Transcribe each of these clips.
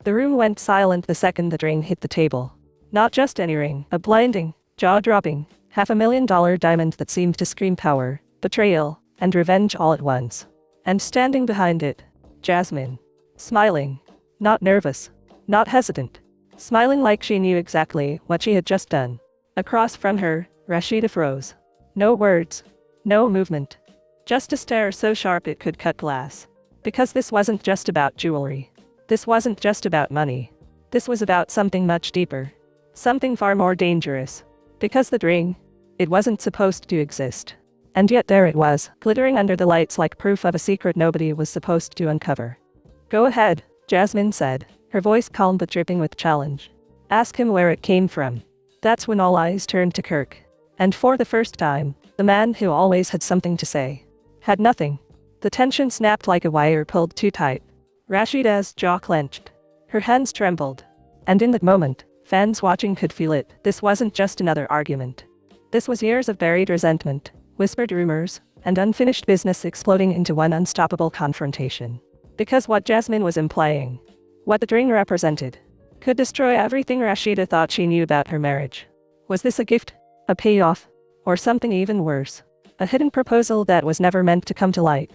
The room went silent the second the ring hit the table. Not just any ring, a blinding, jaw-dropping, $500,000 diamond that seemed to scream power, betrayal, and revenge all at once. And standing behind it, Jasmine. Smiling. Not nervous. Not hesitant. Smiling like she knew exactly what she had just done. Across from her, Rasheeda froze. No words. No movement. Just a stare so sharp it could cut glass. Because this wasn't just about jewelry. This wasn't just about money. This was about something much deeper. Something far more dangerous. Because the ring, it wasn't supposed to exist. And yet there it was, glittering under the lights like proof of a secret nobody was supposed to uncover. Go ahead, Jasmine said, her voice calm but dripping with challenge. Ask him where it came from. That's when all eyes turned to Kirk. And for the first time, the man who always had something to say, had nothing. The tension snapped like a wire pulled too tight. Rasheeda's jaw clenched. Her hands trembled. And in that moment, fans watching could feel it. This wasn't just another argument. This was years of buried resentment, whispered rumors, and unfinished business exploding into one unstoppable confrontation. Because what Jasmine was implying, what the ring represented, could destroy everything Rasheeda thought she knew about her marriage. Was this a gift? A payoff? Or something even worse? A hidden proposal that was never meant to come to light?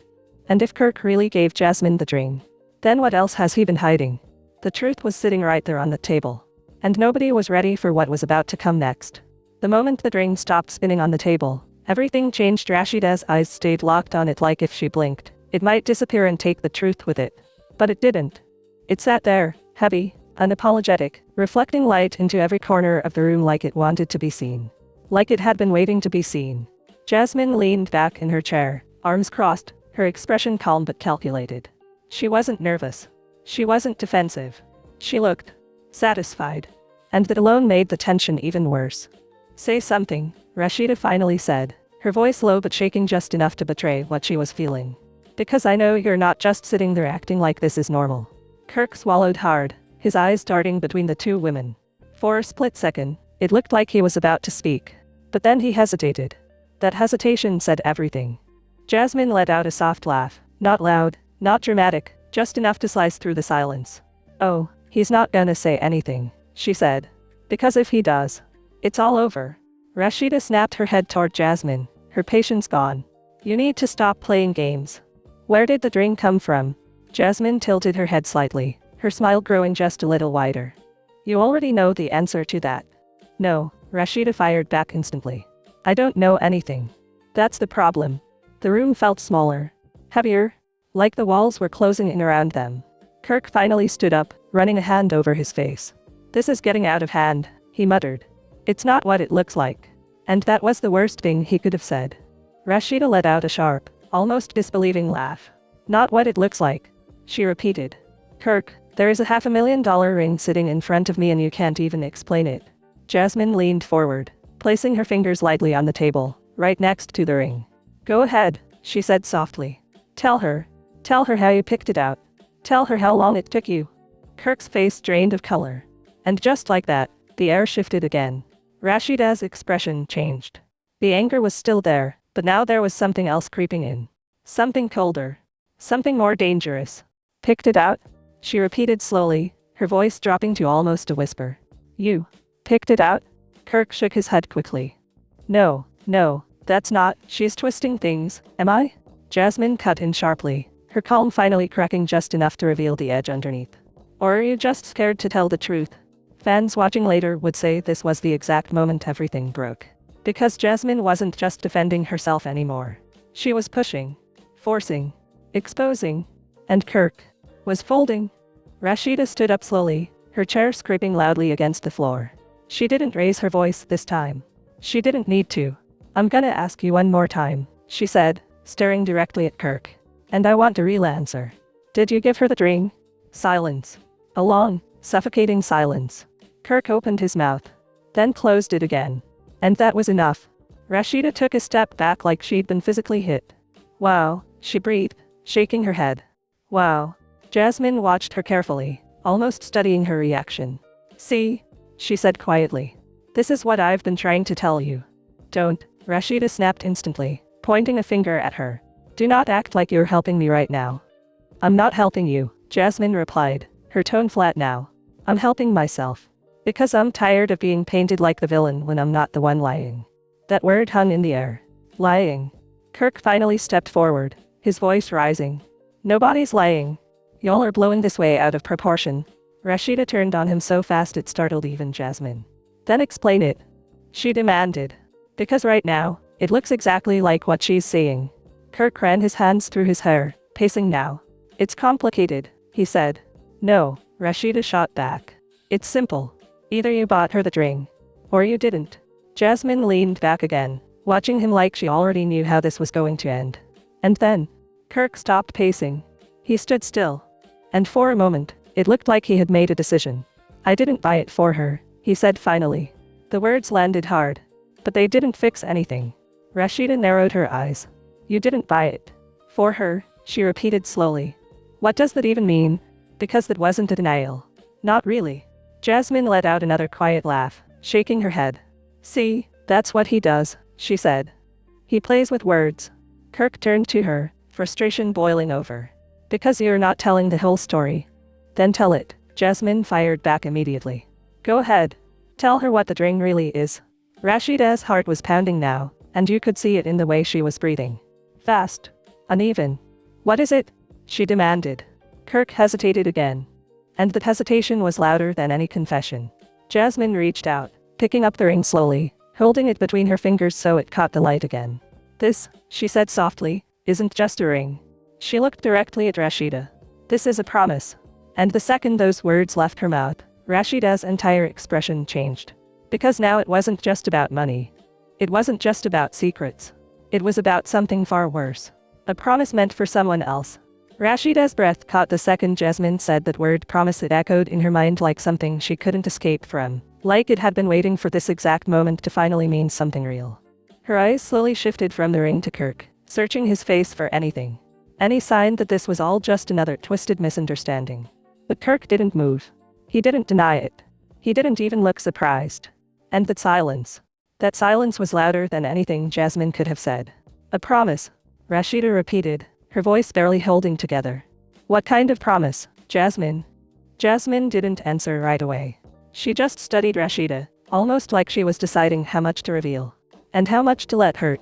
And if Kirk really gave Jasmine the ring, then what else has he been hiding? The truth was sitting right there on the table. And nobody was ready for what was about to come next. The moment the ring stopped spinning on the table, everything changed. Rasheeda's eyes stayed locked on it like if she blinked, it might disappear and take the truth with it. But it didn't. It sat there, heavy, unapologetic, reflecting light into every corner of the room like it wanted to be seen. Like it had been waiting to be seen. Jasmine leaned back in her chair, arms crossed, her expression calm but calculated. She wasn't nervous. She wasn't defensive. She looked satisfied. And that alone made the tension even worse. Say something, Rasheeda finally said, her voice low but shaking just enough to betray what she was feeling. Because I know you're not just sitting there acting like this is normal. Kirk swallowed hard, his eyes darting between the two women. For a split second, it looked like he was about to speak. But then he hesitated. That hesitation said everything. Jasmine let out a soft laugh, not loud, not dramatic, just enough to slice through the silence. Oh, he's not gonna say anything, she said. Because if he does, it's all over. Rasheeda snapped her head toward Jasmine, her patience gone. You need to stop playing games. Where did the ring come from? Jasmine tilted her head slightly, her smile growing just a little wider. You already know the answer to that. No, Rasheeda fired back instantly. I don't know anything. That's the problem. The room felt smaller, heavier, like the walls were closing in around them. Kirk finally stood up, running a hand over his face. This is getting out of hand, he muttered. It's not what it looks like. And that was the worst thing he could have said. Rasheeda let out a sharp, almost disbelieving laugh. Not what it looks like, she repeated. Kirk, there is a $500,000 ring sitting in front of me and you can't even explain it. Jasmine leaned forward, placing her fingers lightly on the table, right next to the ring. Go ahead, she said softly. Tell her how you picked it out. Tell her how long it took you. Kirk's face drained of color. And just like that, the air shifted again. Rasheeda's expression changed. The anger was still there, but now there was something else creeping in. Something colder. Something more dangerous. Picked it out? She repeated slowly, her voice dropping to almost a whisper. You picked it out? Kirk shook his head quickly. No, that's not. She's twisting things, am I? Jasmine cut in sharply, her calm finally cracking just enough to reveal the edge underneath. Or are you just scared to tell the truth? Fans watching later would say this was the exact moment everything broke. Because Jasmine wasn't just defending herself anymore. She was pushing, forcing, exposing, and Kirk was folding. Rasheeda stood up slowly, her chair scraping loudly against the floor. She didn't raise her voice this time. She didn't need to. I'm gonna ask you one more time, she said, staring directly at Kirk. And I want a real answer. Did you give her the ring? Silence. A long, suffocating silence. Kirk opened his mouth, then closed it again. And that was enough. Rasheeda took a step back like she'd been physically hit. Wow, she breathed, shaking her head. Wow. Jasmine watched her carefully, almost studying her reaction. See? She said quietly. This is what I've been trying to tell you. Don't, Rasheeda snapped instantly, pointing a finger at her. Do not act like you're helping me right now. I'm not helping you, Jasmine replied, her tone flat now. I'm helping myself. Because I'm tired of being painted like the villain when I'm not the one lying. That word hung in the air. Lying. Kirk finally stepped forward, his voice rising. Nobody's lying. Y'all are blowing this way out of proportion. Rasheeda turned on him so fast it startled even Jasmine. Then explain it. She demanded. Because right now, it looks exactly like what she's saying. Kirk ran his hands through his hair, pacing now. It's complicated, he said. No, Rasheeda shot back. It's simple. Either you bought her the ring, or you didn't. Jasmine leaned back again, watching him like she already knew how this was going to end. And then, Kirk stopped pacing. He stood still. And for a moment, it looked like he had made a decision. I didn't buy it for her, he said finally. The words landed hard. But they didn't fix anything. Rasheeda narrowed her eyes. You didn't buy it. For her, she repeated slowly. What does that even mean? Because that wasn't a denial. Not really. Jasmine let out another quiet laugh, shaking her head. See, that's what he does, she said. He plays with words. Kirk turned to her, frustration boiling over. Because you're not telling the whole story. Then tell it, Jasmine fired back immediately. Go ahead. Tell her what the ring really is. Rasheeda's heart was pounding now, and you could see it in the way she was breathing. Fast. Uneven. What is it? She demanded. Kirk hesitated again. And that hesitation was louder than any confession. Jasmine reached out, picking up the ring slowly, holding it between her fingers so it caught the light again. This, she said softly, isn't just a ring. She looked directly at Rasheeda. This is a promise. And the second those words left her mouth, Rasheeda's entire expression changed. Because now it wasn't just about money. It wasn't just about secrets. It was about something far worse. A promise meant for someone else. Rasheeda's breath caught the second Jasmine said that word promise. It echoed in her mind like something she couldn't escape from. Like it had been waiting for this exact moment to finally mean something real. Her eyes slowly shifted from the ring to Kirk, searching his face for anything. Any sign that this was all just another twisted misunderstanding. But Kirk didn't move. He didn't deny it. He didn't even look surprised. And that silence was louder than anything Jasmine could have said. A promise, Rasheeda repeated, her voice barely holding together. What kind of promise, Jasmine? Jasmine didn't answer right away. She just studied Rasheeda, almost like she was deciding how much to reveal. And how much to let hurt.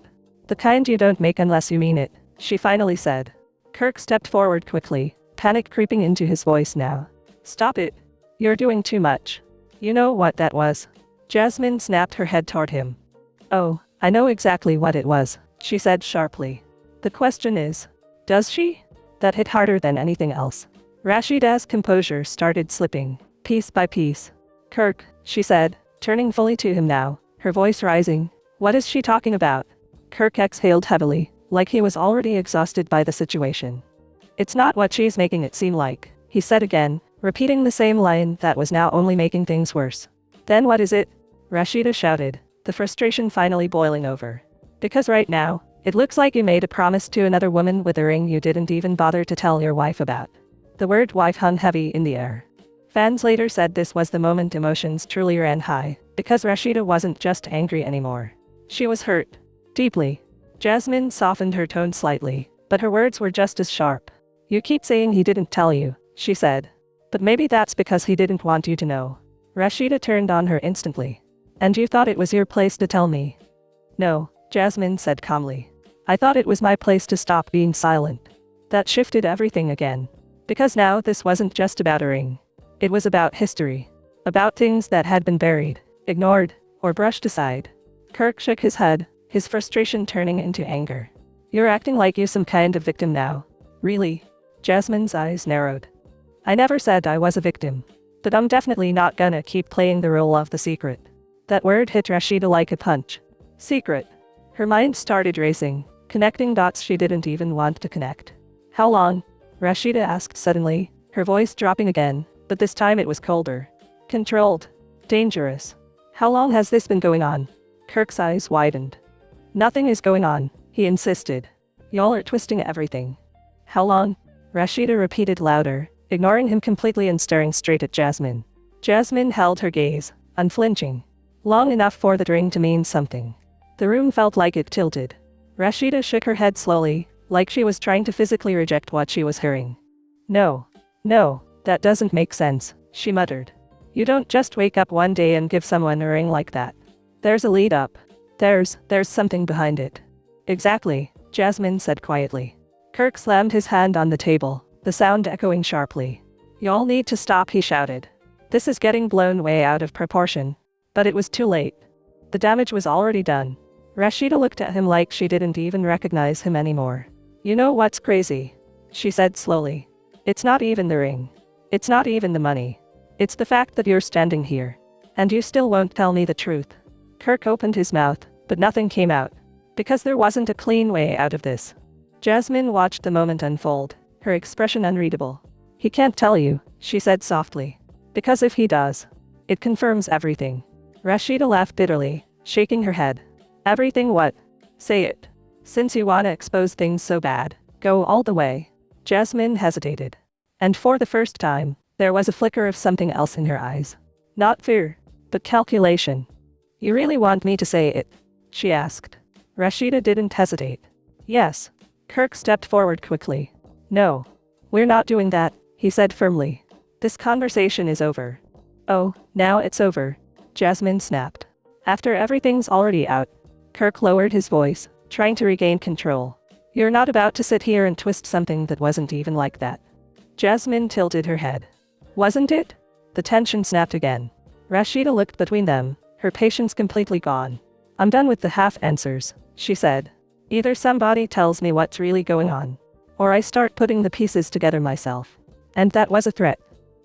The kind you don't make unless you mean it, she finally said. Kirk stepped forward quickly, panic creeping into his voice now. Stop it. You're doing too much. You know what that was? Jasmine snapped her head toward him. Oh, I know exactly what it was, she said sharply. The question is, does she? That hit harder than anything else. Rasheeda's composure started slipping, piece by piece. Kirk, she said, turning fully to him now, her voice rising. What is she talking about? Kirk exhaled heavily, like he was already exhausted by the situation. It's not what she's making it seem like, he said again, repeating the same line that was now only making things worse. Then what is it? Rasheeda shouted, the frustration finally boiling over. Because right now, it looks like you made a promise to another woman with a ring you didn't even bother to tell your wife about. The word wife hung heavy in the air. Fans later said this was the moment emotions truly ran high, because Rasheeda wasn't just angry anymore. She was hurt. Deeply. Jasmine softened her tone slightly, but her words were just as sharp. You keep saying he didn't tell you, she said. But maybe that's because he didn't want you to know. Rasheeda turned on her instantly. And you thought it was your place to tell me? No, Jasmine said calmly. I thought it was my place to stop being silent. That shifted everything again. Because now this wasn't just about a ring. It was about history. About things that had been buried, ignored, or brushed aside. Kirk shook his head, his frustration turning into anger. You're acting like you're some kind of victim now. Really? Jasmine's eyes narrowed. I never said I was a victim. But I'm definitely not gonna keep playing the role of the secret. That word hit Rasheeda like a punch. Secret. Her mind started racing, connecting dots she didn't even want to connect. How long? Rasheeda asked suddenly, her voice dropping again, but this time it was colder. Controlled. Dangerous. How long has this been going on? Kirk's eyes widened. Nothing is going on, he insisted. Y'all are twisting everything. How long? Rasheeda repeated louder, ignoring him completely and staring straight at Jasmine. Jasmine held her gaze, unflinching. Long enough for the ring to mean something. The room felt like it tilted. Rasheeda shook her head slowly, like she was trying to physically reject what she was hearing. No. No, That doesn't make sense, she muttered. You don't just wake up one day and give someone a ring like that. There's a lead up. There's something behind it. Exactly, Jasmine said quietly. Kirk slammed his hand on the table, the sound echoing sharply. Y'all need to stop, he shouted. This is getting blown way out of proportion. But it was too late. The damage was already done. Rasheeda looked at him like she didn't even recognize him anymore. You know what's crazy? She said slowly. It's not even the ring. It's not even the money. It's the fact that you're standing here. And you still won't tell me the truth. Kirk opened his mouth, but nothing came out. Because there wasn't a clean way out of this. Jasmine watched the moment unfold, her expression unreadable. He can't tell you, she said softly. Because if he does, it confirms everything. Rasheeda laughed bitterly, shaking her head. Everything what? Say it. Since you wanna expose things so bad, go all the way. Jasmine hesitated. And for the first time, there was a flicker of something else in her eyes. Not fear, but calculation. You really want me to say it? She asked. Rasheeda didn't hesitate. Yes. Kirk stepped forward quickly. No. We're not doing that, he said firmly. This conversation is over. Oh, now it's over. Jasmine snapped. After everything's already out. Kirk lowered his voice, trying to regain control. You're not about to sit here and twist something that wasn't even like that. Jasmine tilted her head. Wasn't it? The tension snapped again. Rasheeda looked between them, her patience completely gone. I'm done with the half answers, she said. Either somebody tells me what's really going on, or I start putting the pieces together myself. And that was a threat.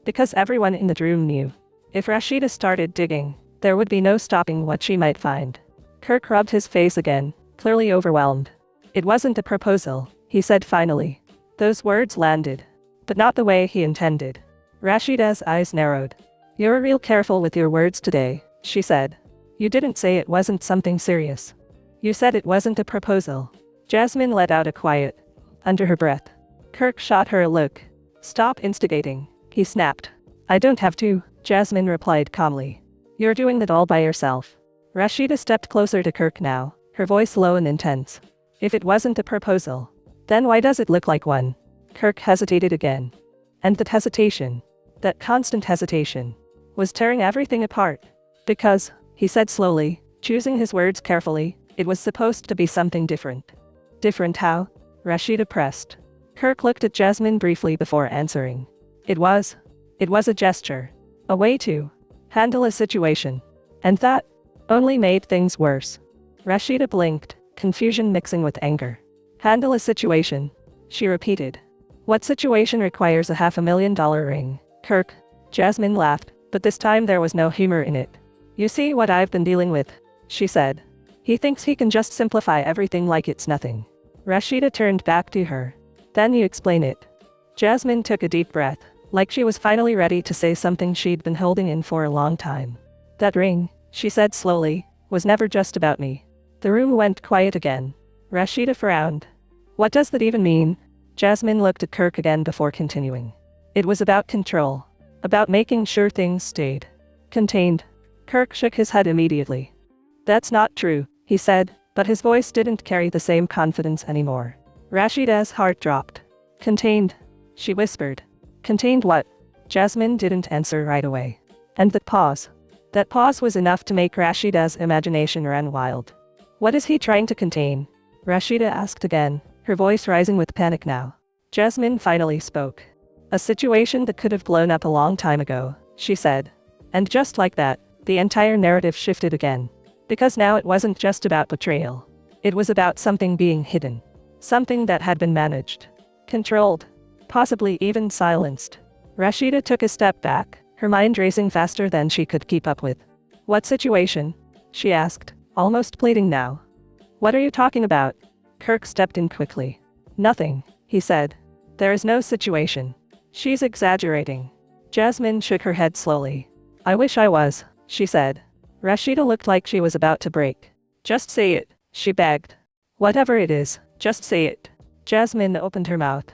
Because everyone in the room knew. If Rasheeda started digging, there would be no stopping what she might find. Kirk rubbed his face again, clearly overwhelmed. It wasn't a proposal, he said finally. Those words landed. But not the way he intended. Rasheeda's eyes narrowed. You're real careful with your words today, she said. You didn't say it wasn't something serious. You said it wasn't a proposal. Jasmine let out a quiet, under her breath. Kirk shot her a look. Stop instigating, he snapped. I don't have to, Jasmine replied calmly. You're doing it all by yourself. Rasheeda stepped closer to Kirk now, her voice low and intense. If it wasn't a proposal, then why does it look like one? Kirk hesitated again. And that hesitation, that constant hesitation, was tearing everything apart. Because, he said slowly, choosing his words carefully, it was supposed to be something different. Different how? Rasheeda pressed. Kirk looked at Jasmine briefly before answering. It was a gesture. A way to handle a situation. And that only made things worse. Rasheeda blinked, confusion mixing with anger. Handle a situation, she repeated. What situation requires a $500,000 ring, Kirk? Jasmine laughed, but this time there was no humor in it. You see what I've been dealing with, she said. He thinks he can just simplify everything like it's nothing. Rasheeda turned back to her. Then you explain it. Jasmine took a deep breath, like she was finally ready to say something she'd been holding in for a long time. That ring, she said slowly, was never just about me. The room went quiet again. Rasheeda frowned. What does that even mean? Jasmine looked at Kirk again before continuing. It was about control. About making sure things stayed contained. Kirk shook his head immediately. That's not true, he said, but his voice didn't carry the same confidence anymore. Rasheeda's heart dropped. Contained, she whispered. Contained what? Jasmine didn't answer right away. And that pause was enough to make Rasheeda's imagination run wild. What is he trying to contain? Rasheeda asked again, her voice rising with panic now. Jasmine finally spoke. A situation that could have blown up a long time ago, she said. And just like that, the entire narrative shifted again. Because now it wasn't just about betrayal. It was about something being hidden. Something that had been managed. Controlled. Possibly even silenced. Rasheeda took a step back, her mind racing faster than she could keep up with. What situation? She asked, almost pleading now. What are you talking about? Kirk stepped in quickly. Nothing, he said. There is no situation. She's exaggerating. Jasmine shook her head slowly. I wish I was, she said. Rasheeda looked like she was about to break. Just say it, she begged. Whatever it is, just say it. Jasmine opened her mouth.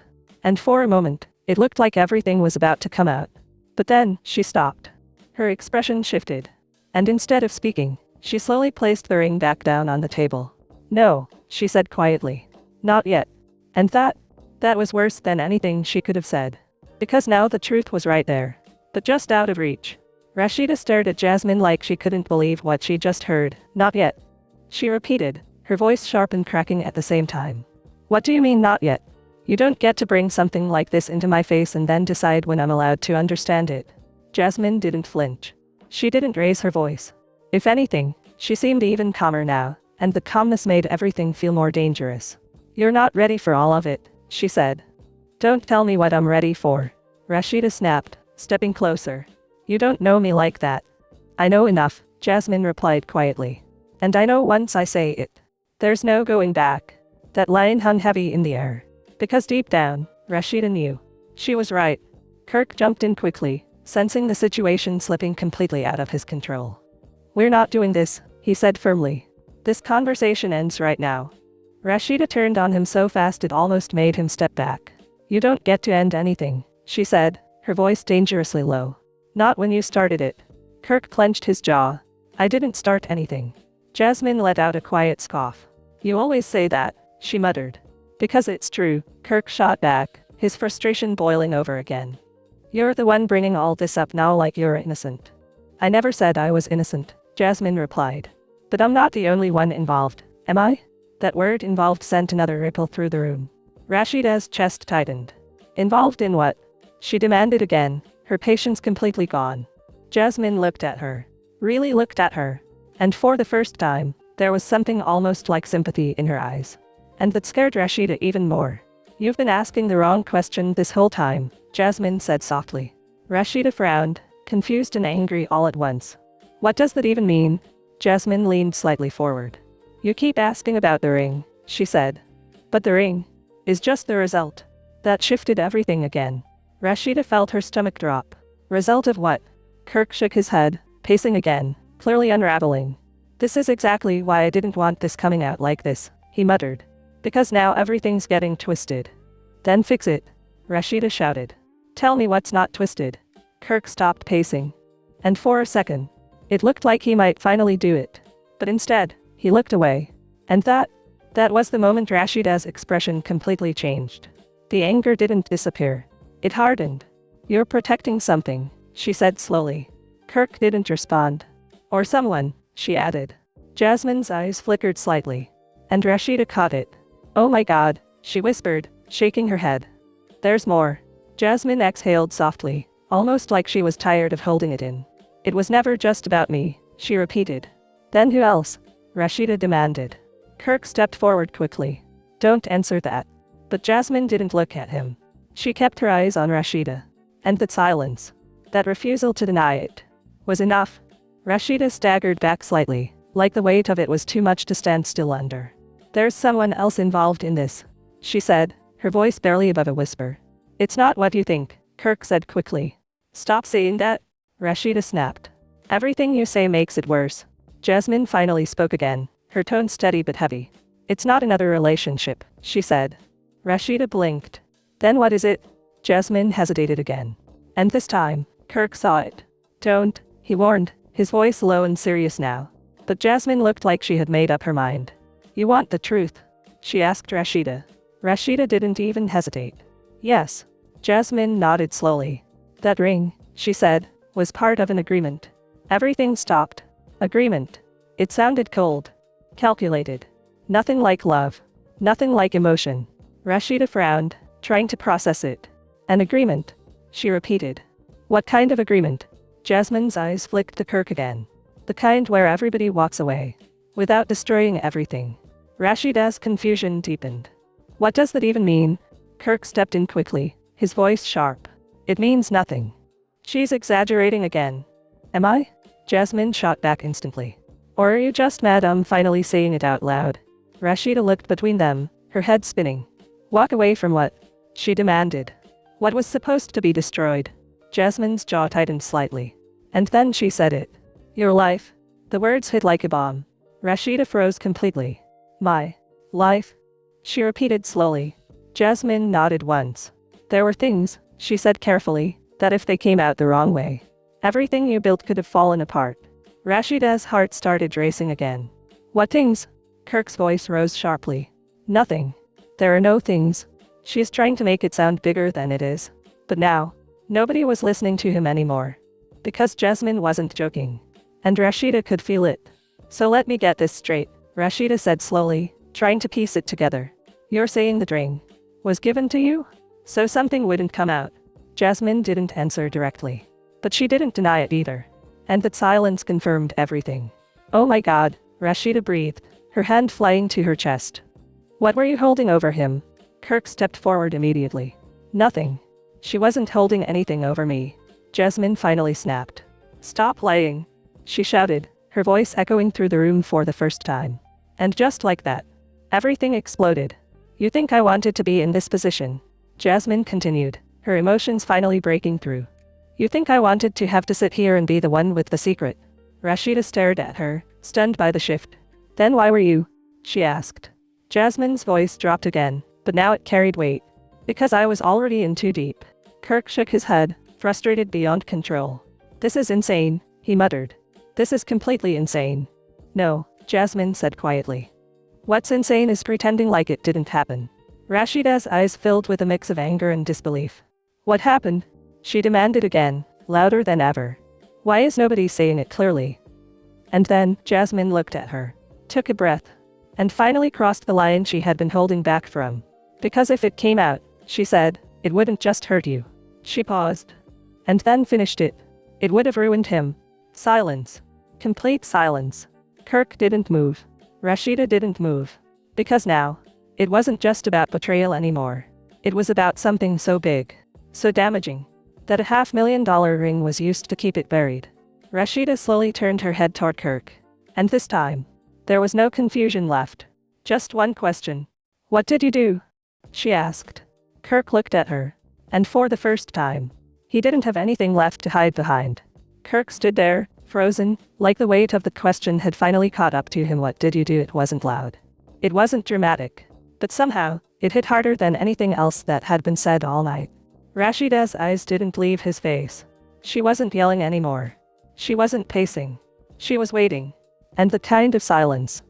And for a moment, it looked like everything was about to come out. But then, she stopped. Her expression shifted. And instead of speaking, she slowly placed the ring back down on the table. No, she said quietly. Not yet. And that was worse than anything she could have said. Because now the truth was right there. But just out of reach. Rasheeda stared at Jasmine like she couldn't believe what she just heard. Not yet. She repeated, her voice sharp and cracking at the same time. What do you mean not yet? You don't get to bring something like this into my face and then decide when I'm allowed to understand it. Jasmine didn't flinch. She didn't raise her voice. If anything, she seemed even calmer now, and the calmness made everything feel more dangerous. You're not ready for all of it, she said. Don't tell me what I'm ready for. Rasheeda snapped, stepping closer. You don't know me like that. I know enough, Jasmine replied quietly. And I know once I say it, there's no going back. That line hung heavy in the air. Because deep down, Rasheeda knew. She was right. Kirk jumped in quickly, sensing the situation slipping completely out of his control. We're not doing this, he said firmly. This conversation ends right now. Rasheeda turned on him so fast it almost made him step back. You don't get to end anything, she said, her voice dangerously low. Not when you started it. Kirk clenched his jaw. I didn't start anything. Jasmine let out a quiet scoff. You always say that, she muttered. Because it's true, Kirk shot back, his frustration boiling over again. You're the one bringing all this up now like you're innocent. I never said I was innocent, Jasmine replied. But I'm not the only one involved, am I? That word involved sent another ripple through the room. Rasheeda's chest tightened. Involved in what? She demanded again, her patience completely gone. Jasmine looked at her. Really looked at her. And for the first time, there was something almost like sympathy in her eyes. And that scared Rasheeda even more. You've been asking the wrong question this whole time, Jasmine said softly. Rasheeda frowned, confused and angry all at once. What does that even mean? Jasmine leaned slightly forward. You keep asking about the ring, she said. But the ring is just the result. That shifted everything again. Rasheeda felt her stomach drop. Result of what? Kirk shook his head, pacing again, clearly unraveling. This is exactly why I didn't want this coming out like this, he muttered. Because now everything's getting twisted. Then fix it, Rasheeda shouted. Tell me what's not twisted. Kirk stopped pacing. And for a second, it looked like he might finally do it. But instead, he looked away. And that was the moment Rasheeda's expression completely changed. The anger didn't disappear. It hardened. You're protecting something, she said slowly. Kirk didn't respond. Or someone, she added. Jasmine's eyes flickered slightly. And Rasheeda caught it. Oh my God, she whispered, shaking her head. There's more. Jasmine exhaled softly, almost like she was tired of holding it in. It was never just about me, she repeated. Then who else? Rasheeda demanded. Kirk stepped forward quickly. Don't answer that. But Jasmine didn't look at him. She kept her eyes on Rasheeda. And that silence, that refusal to deny it, was enough. Rasheeda staggered back slightly, like the weight of it was too much to stand still under. There's someone else involved in this, she said, her voice barely above a whisper. It's not what you think, Kirk said quickly. Stop saying that, Rasheeda snapped. Everything you say makes it worse. Jasmine finally spoke again, her tone steady but heavy. It's not another relationship, she said. Rasheeda blinked. Then what is it? Jasmine hesitated again. And this time, Kirk saw it. Don't, he warned, his voice low and serious now. But Jasmine looked like she had made up her mind. You want the truth? She asked Rasheeda. Rasheeda didn't even hesitate. Yes. Jasmine nodded slowly. That ring, she said, was part of an agreement. Everything stopped. Agreement. It sounded cold. Calculated. Nothing like love. Nothing like emotion. Rasheeda frowned, trying to process it. An agreement, she repeated. What kind of agreement? Jasmine's eyes flicked to Kirk again. The kind where everybody walks away. Without destroying everything. Rasheeda's confusion deepened. What does that even mean? Kirk stepped in quickly, his voice sharp. It means nothing. She's exaggerating again. Am I? Jasmine shot back instantly. Or are you just mad I'm finally saying it out loud? Rasheeda looked between them, her head spinning. Walk away from what? She demanded. What was supposed to be destroyed? Jasmine's jaw tightened slightly. And then she said it. Your life. The words hit like a bomb. Rasheeda froze completely. My life? She repeated slowly. Jasmine nodded once. There were things, she said carefully, that if they came out the wrong way, everything you built could have fallen apart. Rasheeda's heart started racing again. What things? Kirk's voice rose sharply. Nothing. There are no things. She's trying to make it sound bigger than it is. But now, nobody was listening to him anymore. Because Jasmine wasn't joking. And Rasheeda could feel it. So let me get this straight, Rasheeda said slowly, trying to piece it together. You're saying the ring was given to you? So something wouldn't come out. Jasmine didn't answer directly. But she didn't deny it either. And that silence confirmed everything. Oh my God, Rasheeda breathed, her hand flying to her chest. What were you holding over him? Kirk stepped forward immediately. Nothing. She wasn't holding anything over me. Jasmine finally snapped. Stop lying, she shouted, her voice echoing through the room for the first time. And just like that, everything exploded. You think I wanted to be in this position? Jasmine continued, her emotions finally breaking through. You think I wanted to have to sit here and be the one with the secret? Rasheeda stared at her, stunned by the shift. Then why were you? She asked. Jasmine's voice dropped again, but now it carried weight. Because I was already in too deep. Kirk shook his head, frustrated beyond control. This is insane, he muttered. This is completely insane. No, Jasmine said quietly. What's insane is pretending like it didn't happen. Rasheeda's eyes filled with a mix of anger and disbelief. What happened? She demanded again, louder than ever. Why is nobody saying it clearly? And then, Jasmine looked at her, took a breath, and finally crossed the line she had been holding back from. Because if it came out, she said, it wouldn't just hurt you. She paused. And then finished it. It would have ruined him. Silence. Complete silence. Kirk didn't move. Rasheeda didn't move. Because now, it wasn't just about betrayal anymore. It was about something so big, so damaging, that a $500,000 ring was used to keep it buried. Rasheeda slowly turned her head toward Kirk. And this time, there was no confusion left. Just one question. What did you do? She asked. Kirk looked at her. And for the first time, he didn't have anything left to hide behind. Kirk stood there, frozen, like the weight of the question had finally caught up to him. What did you do? It wasn't loud. It wasn't dramatic. But somehow, it hit harder than anything else that had been said all night. Rasheeda's eyes didn't leave his face. She wasn't yelling anymore. She wasn't pacing. She was waiting. And that kind of silence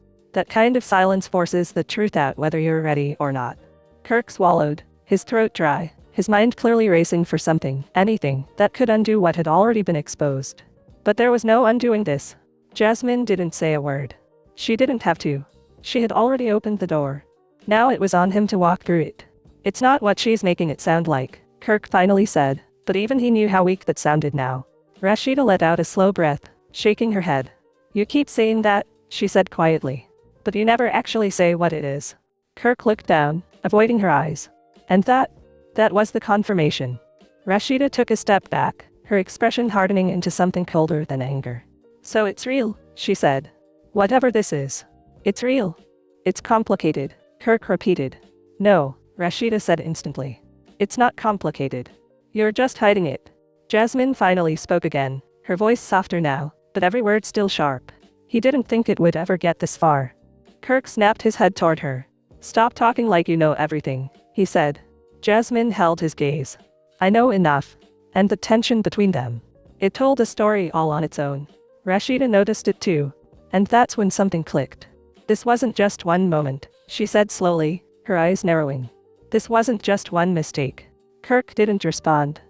forces the truth out whether you're ready or not. Kirk swallowed, his throat dry, his mind clearly racing for something, anything, that could undo what had already been exposed. But there was no undoing this. Jasmine didn't say a word. She didn't have to. She had already opened the door. Now it was on him to walk through it. It's not what she's making it sound like, Kirk finally said, but even he knew how weak that sounded now. Rasheeda let out a slow breath, shaking her head. You keep saying that, she said quietly. But you never actually say what it is. Kirk looked down, avoiding her eyes. And that was the confirmation. Rasheeda took a step back, her expression hardening into something colder than anger. So it's real, she said. Whatever this is. It's real. It's complicated, Kirk repeated. No, Rasheeda said instantly. It's not complicated. You're just hiding it. Jasmine finally spoke again, her voice softer now, but every word still sharp. He didn't think it would ever get this far. Kirk snapped his head toward her. Stop talking like you know everything, he said. Jasmine held his gaze. I know enough. And the tension between them. It told a story all on its own. Rasheeda noticed it too. And that's when something clicked. This wasn't just one moment, she said slowly, her eyes narrowing. This wasn't just one mistake. Kirk didn't respond.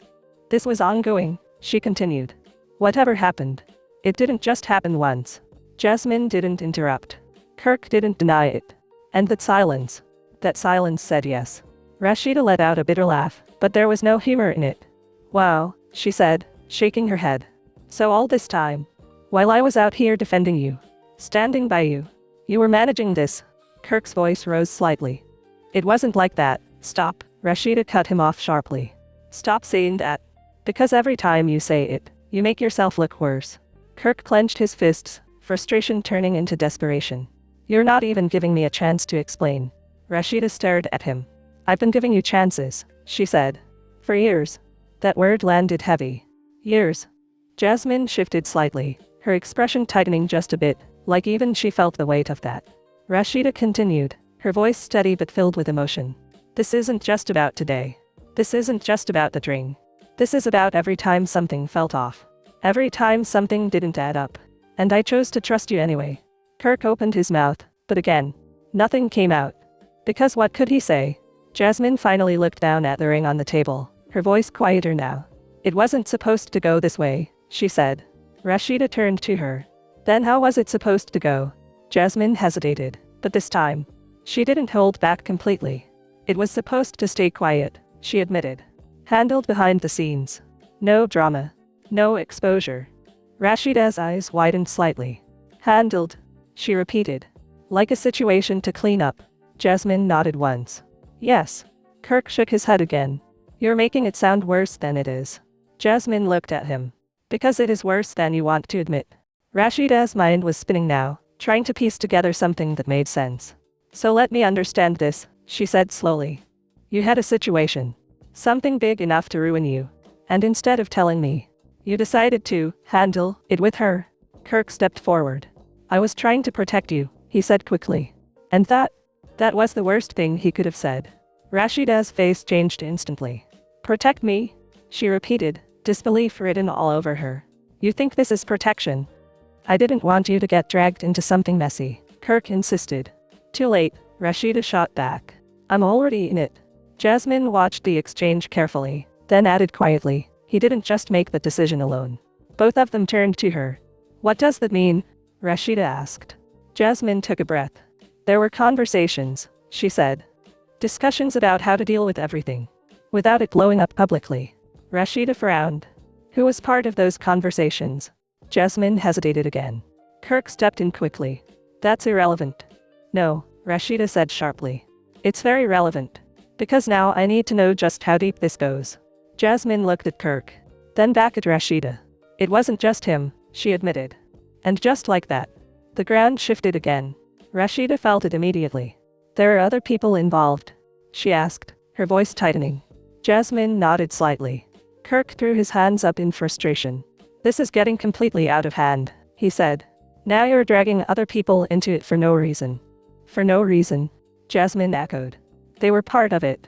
This was ongoing, she continued. Whatever happened, it didn't just happen once. Jasmine didn't interrupt. Kirk didn't deny it. And that silence said yes. Rasheeda let out a bitter laugh, but there was no humor in it. Wow, she said, shaking her head. So all this time, while I was out here defending you, standing by you, you were managing this. Kirk's voice rose slightly. It wasn't like that. Stop, Rasheeda cut him off sharply. Stop saying that. Because every time you say it, you make yourself look worse. Kirk clenched his fists, frustration turning into desperation. You're not even giving me a chance to explain. Rasheeda stared at him. I've been giving you chances, she said. For years. That word landed heavy. Years. Jasmine shifted slightly, her expression tightening just a bit, like even she felt the weight of that. Rasheeda continued, her voice steady but filled with emotion. This isn't just about today. This isn't just about the ring. This is about every time something felt off. Every time something didn't add up. And I chose to trust you anyway. Kirk opened his mouth, but again, nothing came out. Because what could he say? Jasmine finally looked down at the ring on the table, her voice quieter now. It wasn't supposed to go this way, she said. Rasheeda turned to her. Then how was it supposed to go? Jasmine hesitated, but this time, she didn't hold back completely. It was supposed to stay quiet, she admitted. Handled behind the scenes. No drama. No exposure. Rasheeda's eyes widened slightly. Handled, she repeated. Like a situation to clean up. Jasmine nodded once. Yes. Kirk shook his head again. You're making it sound worse than it is. Jasmine looked at him. Because it is worse than you want to admit. Rasheeda's mind was spinning now, trying to piece together something that made sense. So let me understand this, she said slowly. You had a situation. Something big enough to ruin you. And instead of telling me, you decided to handle it with her. Kirk stepped forward. I was trying to protect you, he said quickly. And that was the worst thing he could have said. Rasheeda's face changed instantly. Protect me? She repeated, disbelief written all over her. You think this is protection? I didn't want you to get dragged into something messy, Kirk insisted. Too late, Rasheeda shot back. I'm already in it. Jasmine watched the exchange carefully, then added quietly, he didn't just make the decision alone. Both of them turned to her. What does that mean? Rasheeda asked. Jasmine took a breath. There were conversations, she said. Discussions about how to deal with everything. Without it blowing up publicly. Rasheeda frowned. Who was part of those conversations? Jasmine hesitated again. Kirk stepped in quickly. That's irrelevant. No, Rasheeda said sharply. It's very relevant. Because now I need to know just how deep this goes. Jasmine looked at Kirk. Then back at Rasheeda. It wasn't just him, she admitted. And just like that, the ground shifted again. Rasheeda felt it immediately. There are other people involved? She asked, her voice tightening. Jasmine nodded slightly. Kirk threw his hands up in frustration. This is getting completely out of hand, he said. Now you're dragging other people into it for no reason. For no reason, Jasmine echoed. They were part of it.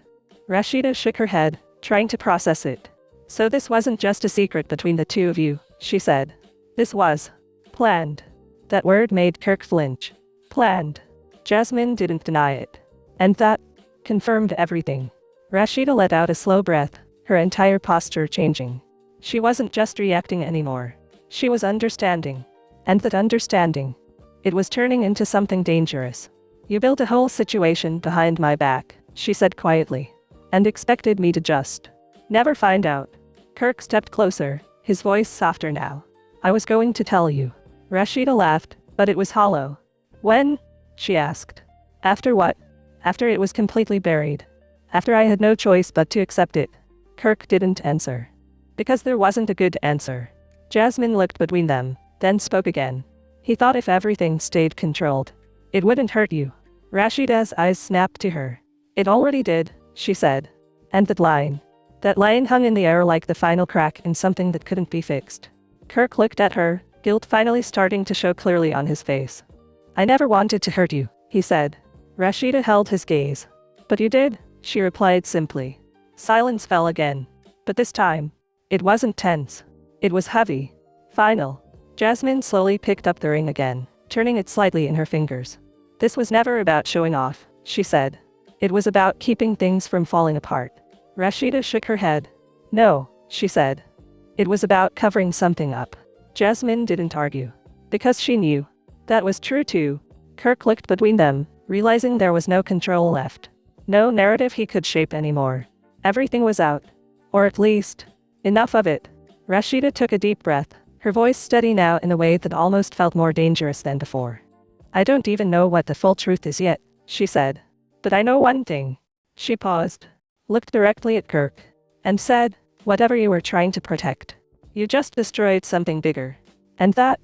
Rasheeda shook her head, trying to process it. So this wasn't just a secret between the two of you, she said. This was planned. That word made Kirk flinch. Planned. Jasmine didn't deny it. And that confirmed everything. Rasheeda let out a slow breath, her entire posture changing. She wasn't just reacting anymore. She was understanding. And that understanding, it was turning into something dangerous. You built a whole situation behind my back, she said quietly. And expected me to just never find out. Kirk stepped closer, his voice softer now. I was going to tell you. Rasheeda laughed, but it was hollow. When? She asked. After what? After it was completely buried. After I had no choice but to accept it. Kirk didn't answer. Because there wasn't a good answer. Jasmine looked between them, then spoke again. He thought if everything stayed controlled, it wouldn't hurt you. Rasheeda's eyes snapped to her. It already did, she said. And that line hung in the air like the final crack in something that couldn't be fixed. Kirk looked at her, guilt finally starting to show clearly on his face. I never wanted to hurt you, he said. Rasheeda held his gaze. But you did, she replied simply. Silence fell again. But this time, it wasn't tense. It was heavy. Final. Jasmine slowly picked up the ring again, turning it slightly in her fingers. This was never about showing off, she said. It was about keeping things from falling apart. Rasheeda shook her head. No, she said. It was about covering something up. Jasmine didn't argue. Because she knew. That was true too. Kirk looked between them, realizing there was no control left. No narrative he could shape anymore. Everything was out. Or at least, enough of it. Rasheeda took a deep breath, her voice steady now in a way that almost felt more dangerous than before. I don't even know what the full truth is yet, she said. But I know one thing. She paused, looked directly at Kirk, and said, whatever you were trying to protect, you just destroyed something bigger. And that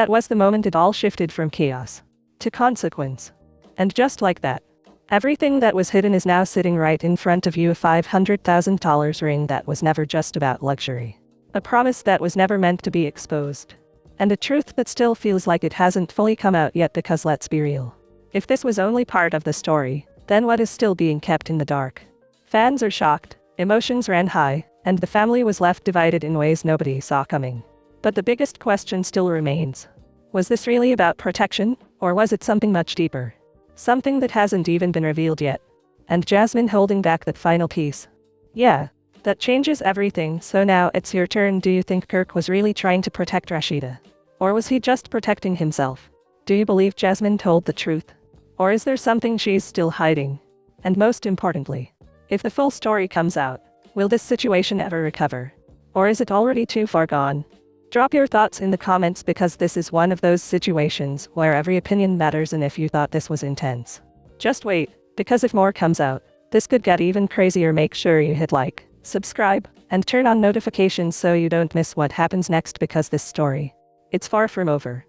was the moment it all shifted from chaos to consequence. And just like that, everything that was hidden is now sitting right in front of you, a $500,000 ring that was never just about luxury. A promise that was never meant to be exposed. And a truth that still feels like it hasn't fully come out yet because let's be real. If this was only part of the story, then what is still being kept in the dark? Fans are shocked, emotions ran high, and the family was left divided in ways nobody saw coming. But the biggest question still remains. Was this really about protection, or was it something much deeper? Something that hasn't even been revealed yet. And Jasmine holding back that final piece. Yeah, That changes everything, so now it's your turn. Do you think Kirk was really trying to protect Rasheeda? Or was he just protecting himself? Do you believe Jasmine told the truth? Or is there something she's still hiding? And most importantly, if the full story comes out, will this situation ever recover? Or is it already too far gone? Drop your thoughts in the comments, because this is one of those situations where every opinion matters, and if you thought this was intense, just wait, because if more comes out, this could get even crazier. Make sure you hit like, subscribe, and turn on notifications so you don't miss what happens next, because this story, it's far from over.